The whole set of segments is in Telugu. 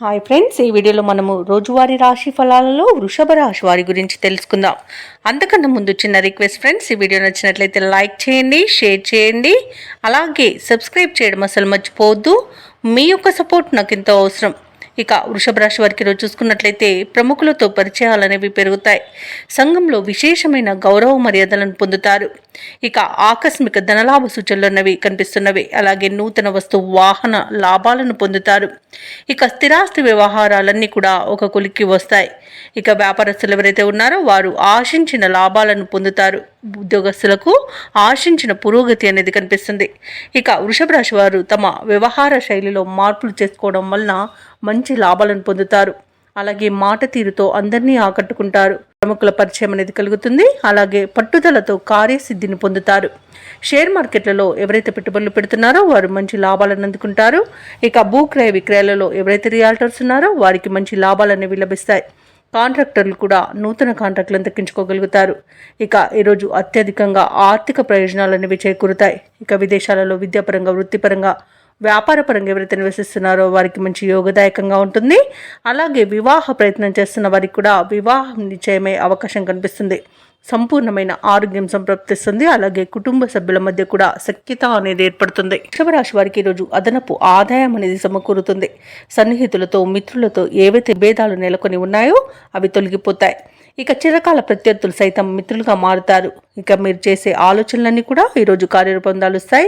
హాయ్ ఫ్రెండ్స్, ఈ వీడియోలో మనము రోజువారీ రాశి ఫలాలలో వృషభ రాశి వారి గురించి తెలుసుకుందాం. అంతకన్నా ముందు చిన్న రిక్వెస్ట్ ఫ్రెండ్స్, ఈ వీడియో నచ్చినట్లయితే లైక్ చేయండి, షేర్ చేయండి, అలాగే సబ్స్క్రైబ్ చేయడం అసలు మర్చిపోవద్దు. మీ యొక్క సపోర్ట్ నాకు ఎంతో అవసరం. ఇక వృషభ రాశి వారికి రోజు చూసుకున్నట్లయితే ప్రముఖులతో పరిచయాలు అనేవి పెరుగుతాయి. సంఘంలో విశేషమైన గౌరవ మర్యాదలను పొందుతారు. ఇక ఆకస్మిక ధనలాభ సూచనలు అన్నవి కనిపిస్తున్నవి. అలాగే నూతన వస్తు వాహన లాభాలను పొందుతారు. ఇక స్థిరాస్తి వ్యవహారాలన్నీ కూడా ఒక కొలిక్కి వస్తాయి. ఇక వ్యాపారస్తులు ఎవరైతే ఉన్నారో వారు ఆశించిన లాభాలను పొందుతారు. ఉద్యోగస్తులకు ఆశించిన పురోగతి అనేది కనిపిస్తుంది. ఇక వృషభ రాశి వారు తమ వ్యవహార శైలిలో మార్పులు చేసుకోవడం వలన మంచి లాభాలను పొందుతారు. అలాగే మాట తీరుతో అందరినీ ఆకట్టుకుంటారు. ప్రముఖుల పరిచయం అనేది కలుగుతుంది. అలాగే పట్టుదలతో కార్యసిద్ధిని పొందుతారు. షేర్ మార్కెట్లలో ఎవరైతే పెట్టుబడులు పెడుతున్నారో వారు మంచి లాభాలను అందుకుంటారు. ఇక భూక్రయ విక్రయాలలో ఎవరైతే రియాల్టర్స్ ఉన్నారో వారికి మంచి లాభాలు అనేవి లభిస్తాయి. కాంట్రాక్టర్లు కూడా నూతన కాంట్రాక్టులను దక్కించుకోగలుగుతారు. ఇక ఈరోజు అత్యధికంగా ఆర్థిక ప్రయోజనాలు అనేవి చేకూరుతాయి. ఇక విదేశాలలో విద్యాపరంగా, వృత్తిపరంగా, వ్యాపారపరంగా ఎవరైతే నివసిస్తున్నారో వారికి మంచి యోగదాయకంగా ఉంటుంది. అలాగే వివాహ ప్రయత్నం చేస్తున్న వారికి కూడా వివాహం నిశ్చయమే అవకాశం కనిపిస్తుంది. సంపూర్ణమైన ఆరోగ్యం సంప్రాప్తిస్తుంది. అలాగే కుటుంబ సభ్యుల మధ్య కూడా సఖ్యత అనేది ఏర్పడుతుంది. వృషభ రాశి వారికి ఈరోజు అదనపు ఆదాయం అనేది సమకూరుతుంది. సన్నిహితులతో, మిత్రులతో ఏవైతే భేదాలు నెలకొని ఉన్నాయో అవి తొలగిపోతాయి. ఇక చిరకాల ప్రత్యర్థులు సైతం మిత్రులుగా మారుతారు. ఇక మీరు చేసే ఆలోచనలన్నీ కూడా ఈరోజు కార్యరూపం దాలుస్తాయి.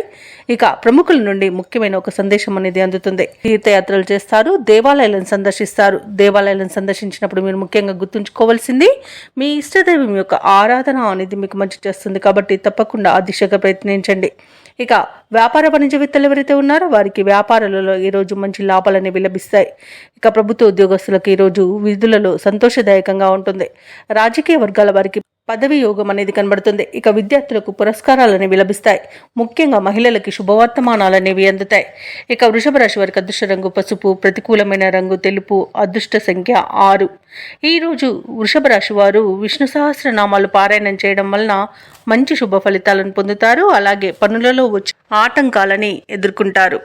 ఇక ప్రముఖుల నుండి ముఖ్యమైన ఒక సందేశం అనేది అందుతుంది. తీర్థయాత్రలు చేస్తారు, దేవాలయాలను సందర్శిస్తారు. దేవాలయాలను సందర్శించినప్పుడు మీరు ముఖ్యంగా గుర్తుంచుకోవాల్సింది మీ ఇష్టదైవం యొక్క ఆరాధన అనేది మీకు మంచి చేస్తుంది. కాబట్టి తప్పకుండా ఆ దిశగా ప్రయత్నించండి. ఇక వ్యాపార వాణిజ్యవేత్తలు ఎవరైతే ఉన్నారో వారికి వ్యాపారాలలో ఈరోజు మంచి లాభాలు అనేవి లభిస్తాయి. ఇక ప్రభుత్వ ఉద్యోగస్తులకు ఈరోజు విధులలో సంతోషదాయకంగా ఉంటుంది. రాజకీయ వర్గాల వారికి పదవి యోగం అనేది కనబడుతుంది. ఇక విద్యార్థులకు పురస్కారాలు అనేవి లభిస్తాయి. ముఖ్యంగా మహిళలకి శుభవర్తమానాలు అనేవి అందుతాయి. ఇక వృషభ రాశి వారికి అదృష్ట రంగు పసుపు, ప్రతికూలమైన రంగు తెలుపు, అదృష్ట సంఖ్య 6. ఈరోజు వృషభ రాశి వారు విష్ణు సహస్రనామాలు పారాయణం చేయడం వలన మంచి శుభ ఫలితాలను పొందుతారు. అలాగే పనులలో వచ్చే ఆటంకాలని ఎదుర్కొంటారు.